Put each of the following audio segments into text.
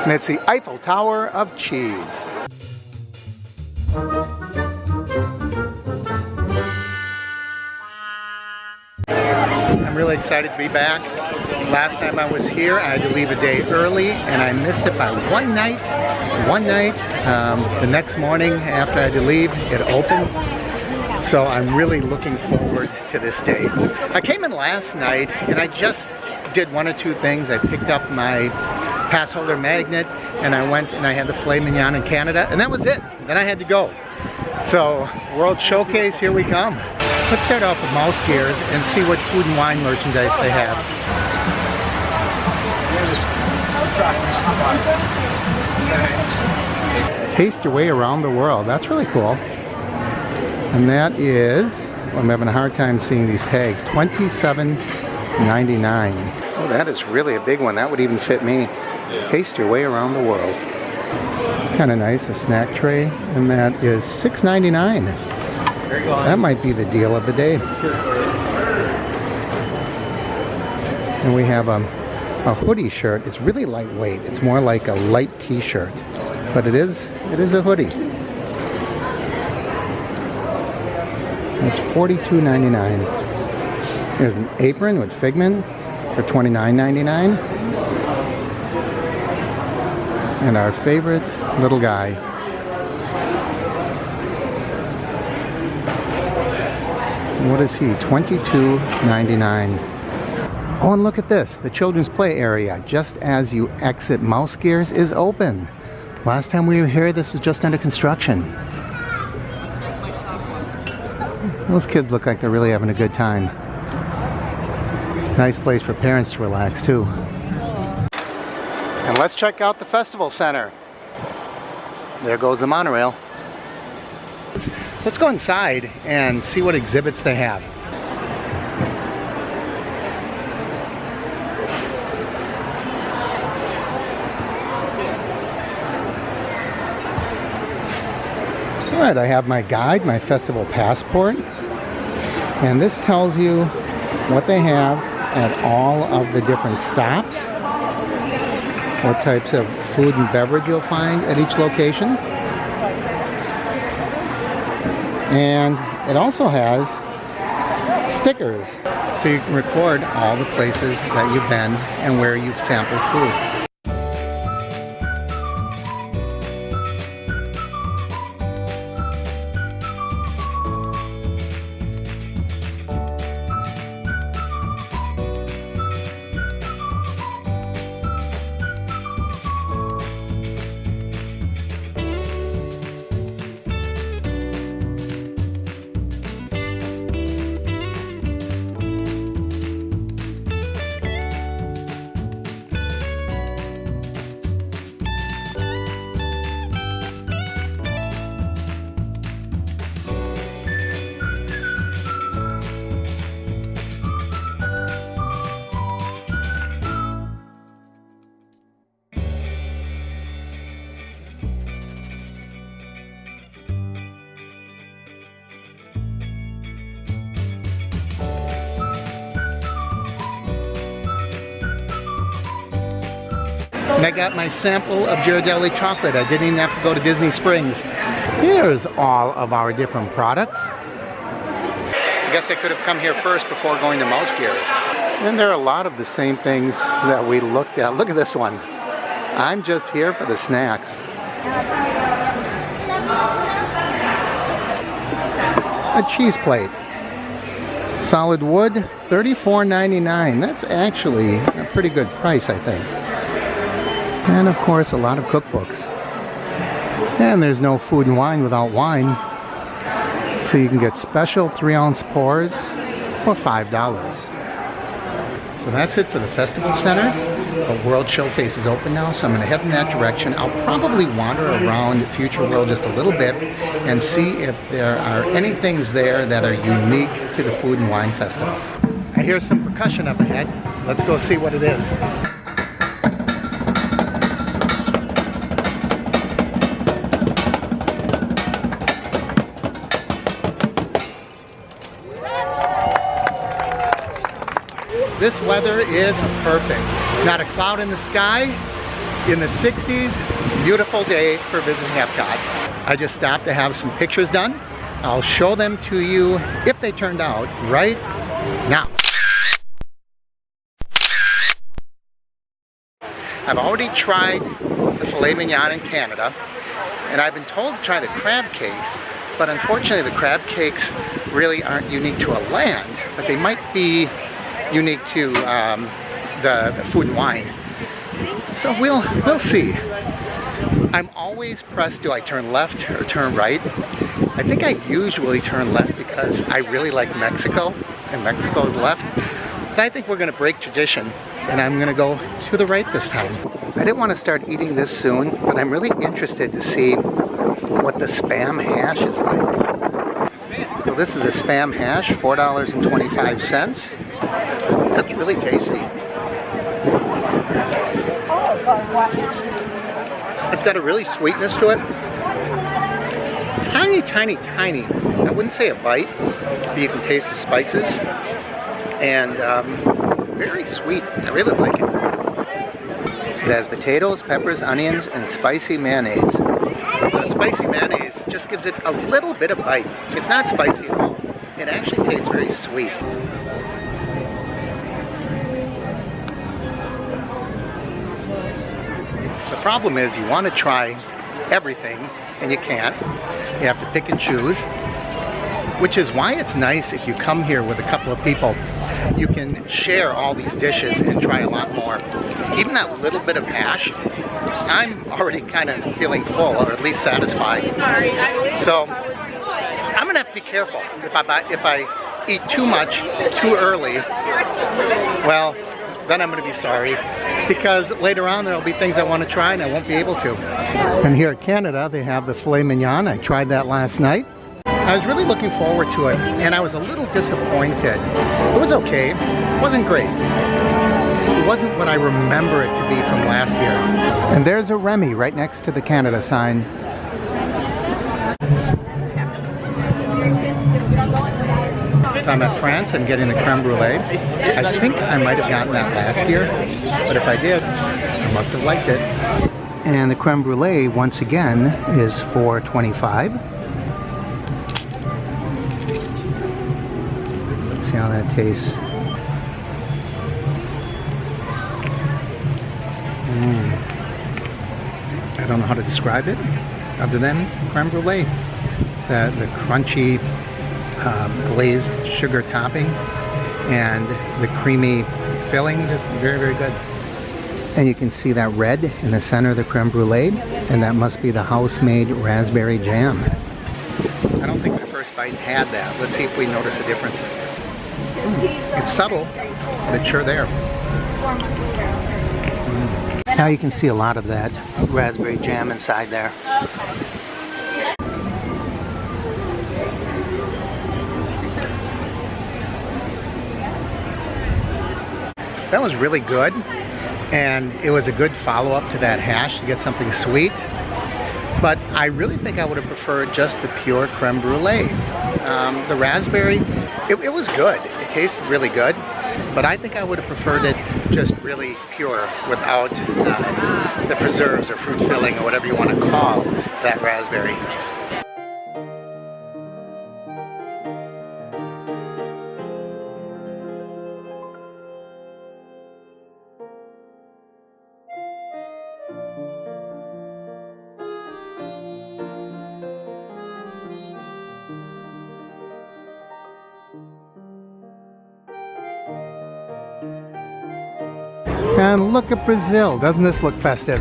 And it's the Eiffel Tower of cheese. I'm really excited to be back. Last time I was here, I had to leave a day early, and I missed it by one night. The next morning after I had to leave, it opened. So I'm really looking forward to this day. I came in last night, and I just did one or two things. I picked up my pass holder magnet, and I went and I had the filet mignon in Canada, and that was it. Then I had to go. So, World Showcase, here we come. Let's start off with mouse gears and see what food and wine merchandise they have. Taste your way around the world. That's really cool. And that is, I'm having a hard time seeing these tags, $27.99. Oh, that is really a big one. That would even fit me. Taste your way around the world. It's kind of nice, a snack tray, and that is $6.99. That might be the deal of the day. And we have a hoodie shirt. It's really lightweight. It's more like a light t-shirt, but it is a hoodie. It's $42.99. There's an apron with figment for $29.99. And our favorite little guy. What is he? $22.99. Oh, and look at this. The children's play area, just as you exit Mouse Gears, is open. Last time we were here, this was just under construction. Those kids look like they're really having a good time. Nice place for parents to relax, too. And let's check out the festival center. There goes the monorail. Let's go inside and see what exhibits they have. All right, I have my guide, my festival passport, and this tells you what they have at all of the different stops, what types of food and beverage you'll find at each location. And it also has stickers, so you can record all the places that you've been and where you've sampled food. And I got my sample of Ghirardelli chocolate. I didn't even have to go to Disney Springs. Here's all of our different products. I guess I could have come here first before going to Mouse Gears. And there are a lot of the same things that we looked at. Look at this one. I'm just here for the snacks. A cheese plate. Solid wood, $34.99. That's actually a pretty good price, I think. And of course, a lot of cookbooks. And there's no food and wine without wine. So you can get special 3-ounce pours for $5. So that's it for the Festival Center. The World Showcase is open now, so I'm going to head in that direction. I'll probably wander around Future World just a little bit and see if there are any things there that are unique to the Food and Wine Festival. I hear some percussion up ahead. Let's go see what it is. This weather is perfect. Not a cloud in the sky, in the 60s, beautiful day for visiting Epcot. I just stopped to have some pictures done. I'll show them to you if they turned out right now. I've already tried the filet mignon in Canada, and I've been told to try the crab cakes, but unfortunately the crab cakes really aren't unique to a land, but they might be unique to the Food Wine. So we'll see. I'm always pressed, do I turn left or turn right? I think I usually turn left because I really like Mexico, and Mexico's left. But I think we're gonna break tradition, and I'm gonna go to the right this time. I didn't want to start eating this soon, but I'm really interested to see what the Spam hash is like. So this is a Spam hash, $4.25. That's really tasty. It's got a really sweetness to it. Tiny, tiny, tiny. I wouldn't say a bite, but you can taste the spices. And very sweet. I really like it. It has potatoes, peppers, onions, and spicy mayonnaise. The spicy mayonnaise just gives it a little bit of bite. It's not spicy at all. It actually tastes very sweet. The problem is you want to try everything and you can't. You have to pick and choose, which is why it's nice if you come here with a couple of people. You can share all these dishes and try a lot more. Even that little bit of hash, I'm already kind of feeling full, or at least satisfied. So I'm gonna have to be careful. If I eat too much too early, well, then I'm gonna be sorry, because later on there'll be things I want to try and I won't be able to. And here in Canada, they have the filet mignon. I tried that last night. I was really looking forward to it, and I was a little disappointed. It was okay. It wasn't great. It wasn't what I remember it to be from last year. And there's a Remy right next to the Canada sign. So I'm at France. I'm getting the creme brulee. I think I might have gotten that last year, but if I did, I must have liked it. And the creme brulee, once again, is $4.25. See how that tastes. I don't know how to describe it other than creme brulee. The crunchy glazed sugar topping and the creamy filling, just very, very good. And you can see that red in the center of the creme brulee, and that must be the house-made raspberry jam. I don't think the first bite had that. Let's see if we notice a difference. It's subtle, but it's sure there. Now you can see a lot of that raspberry jam inside there. That was really good, and it was a good follow-up to that hash to get something sweet. But I really think I would have preferred just the pure creme brulee. The raspberry, it was good. It tasted really good, but I think I would have preferred it just really pure without the preserves or fruit filling or whatever you want to call that raspberry. And look at Brazil. Doesn't this look festive?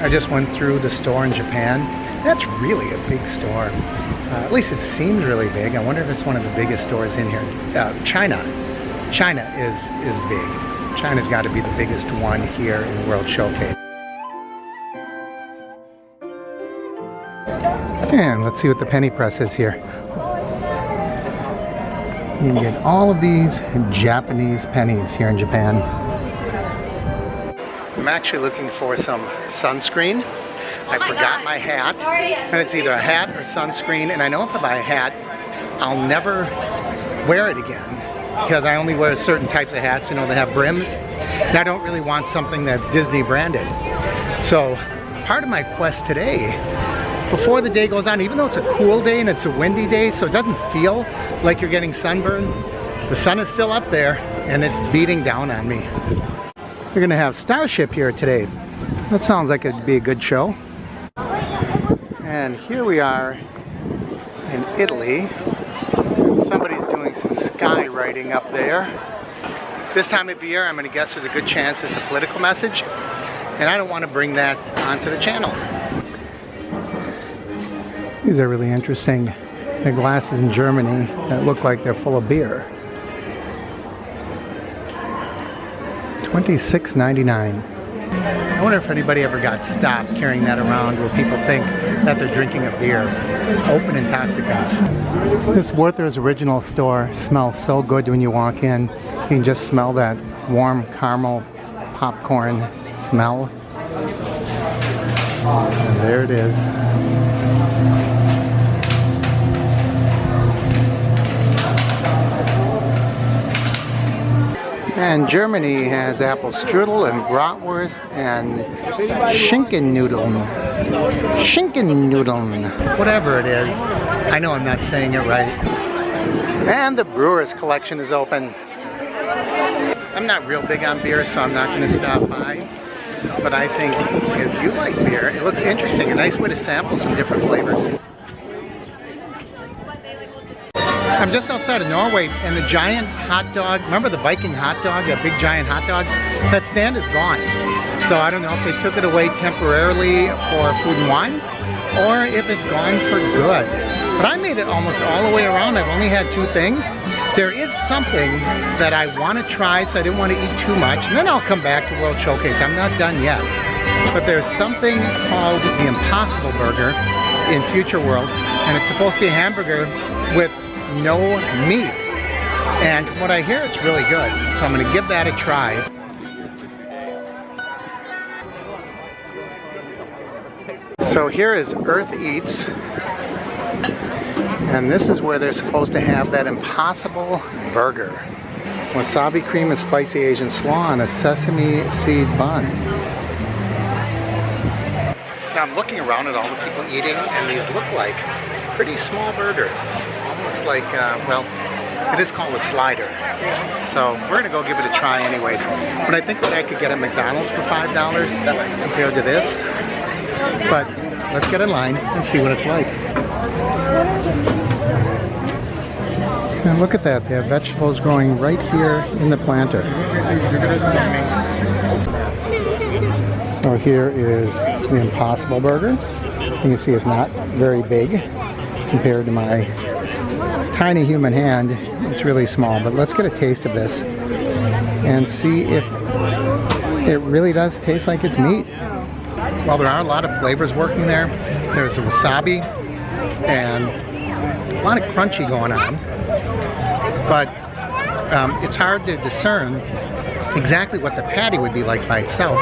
I just went through the store in Japan. That's really a big store. At least it seems really big. I wonder if it's one of the biggest stores in here. China is big. China's got to be the biggest one here in the World Showcase. And let's see what the penny press is here. You can get all of these Japanese pennies here in Japan. I'm actually looking for some sunscreen. I forgot my hat, and it's either a hat or sunscreen, and I know if I buy a hat, I'll never wear it again because I only wear certain types of hats, you know, that have brims, and I don't really want something that's Disney branded. So part of my quest today, before the day goes on, even though it's a cool day and it's a windy day, so it doesn't feel like you're getting sunburned, the sun is still up there and it's beating down on me. We're gonna have Starship here today. That sounds like it'd be a good show. And here we are in Italy. Somebody's doing some skywriting up there. This time of year, I'm gonna guess there's a good chance it's a political message, and I don't want to bring that onto the channel. These are really interesting. They're glasses in Germany that look like they're full of beer. $26.99. I wonder if anybody ever got stopped carrying that around where people think that they're drinking a beer. Open intoxicants. This Werther's Original store smells so good when you walk in. You can just smell that warm caramel popcorn smell. And there it is. And Germany has apple strudel and bratwurst and Schinkennudeln. Schinkennudeln. Whatever it is. I know I'm not saying it right. And the Brewers collection is open. I'm not real big on beer, so I'm not going to stop by. But I think if you like beer, it looks interesting. A nice way to sample some different flavors. I'm just outside of Norway, and the giant hot dog, remember the Viking hot dog, that big giant hot dog? That stand is gone. So I don't know if they took it away temporarily for Food and Wine, or if it's gone for good. But I made it almost all the way around. I've only had 2 things. There is something that I want to try, so I didn't want to eat too much, and then I'll come back to World Showcase. I'm not done yet. But there's something called the Impossible Burger in Future World, and it's supposed to be a hamburger with no meat, and from what I hear, it's really good, so I'm going to give that a try. So here is Earth Eats, and this is where they're supposed to have that Impossible Burger. Wasabi cream and spicy Asian slaw on a sesame seed bun. Now I'm looking around at all the people eating, and these look like pretty small burgers. Almost like, well, it is called a slider. So we're gonna go give it a try anyways. But I think that I could get at McDonald's for $5 compared to this. But let's get in line and see what it's like. And look at that, they have vegetables growing right here in the planter. So here is the Impossible Burger. You can see it's not very big compared to my tiny human hand. It's really small, but let's get a taste of this and see if it really does taste like it's meat. Well, there are a lot of flavors working there. There's a wasabi and a lot of crunchy going on, but it's hard to discern exactly what the patty would be like by itself.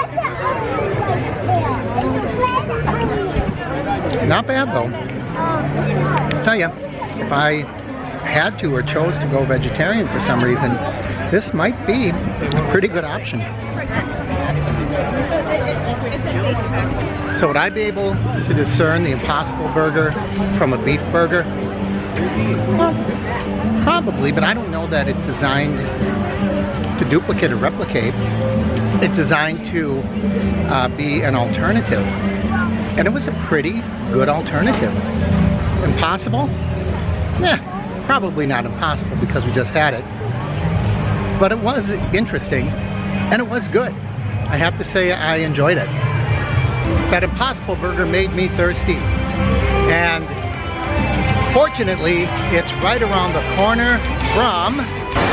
Not bad though. I'll tell you, if I had to or chose to go vegetarian for some reason, this might be a pretty good option. So would I be able to discern the Impossible Burger from a beef burger? Well, probably, but I don't know that it's designed to duplicate or replicate. It's designed to be an alternative. And it was a pretty good alternative. Impossible? Yeah, probably not impossible because we just had it. But it was interesting, and it was good. I have to say I enjoyed it. That Impossible Burger made me thirsty. And fortunately, it's right around the corner from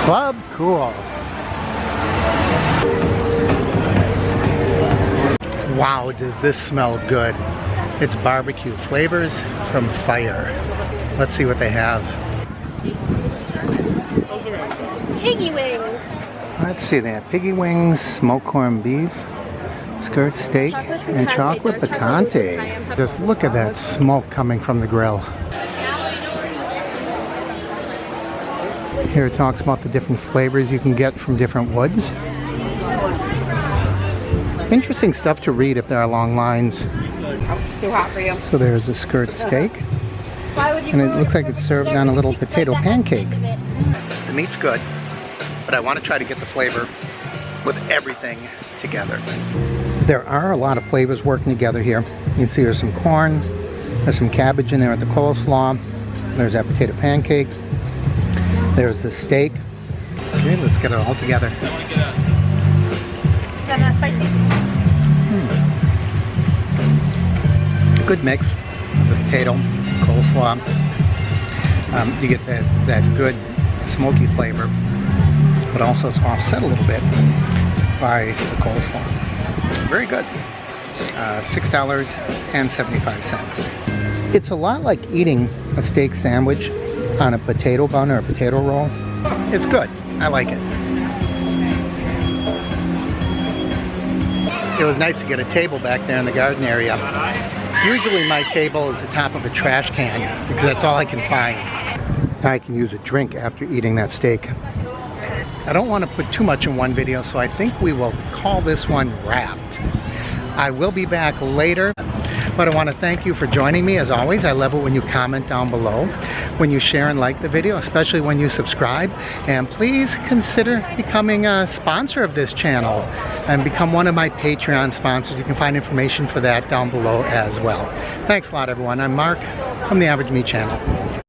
Club Cool. Wow, does this smell good. It's barbecue flavors from fire. Let's see what they have. piggy wings. Let's see, they have piggy wings, smoked corned beef, skirt steak, and chocolate picante. Just look at that smoke coming from the grill. Here it talks about the different flavors you can get from different woods. Interesting stuff to read if there are long lines. Too hot for you. So there's a skirt steak, and it looks like it's served on a little potato pancake. The meat's good, but I want to try to get the flavor with everything together. There are a lot of flavors working together here. You can see there's some corn, there's some cabbage in there at the coleslaw, there's that potato pancake, there's the steak. Okay, let's get it all together. Is that not spicy? Good mix of the potato, coleslaw. You get that good smoky flavor, but also it's offset a little bit by the coleslaw. Very good. $6.75. It's a lot like eating a steak sandwich on a potato bun or a potato roll. It's good. I like it. It was nice to get a table back there in the garden area. Usually my table is the top of a trash can because that's all I can find. I can use a drink after eating that steak. I don't want to put too much in one video, so I think we will call this one wrapped. I will be back later, but I want to thank you for joining me. As always, I love it when you comment down below, when you share and like the video, especially when you subscribe. And please consider becoming a sponsor of this channel and become one of my Patreon sponsors. You can find information for that down below as well. Thanks a lot, everyone. I'm Mark from the Average Meat Channel.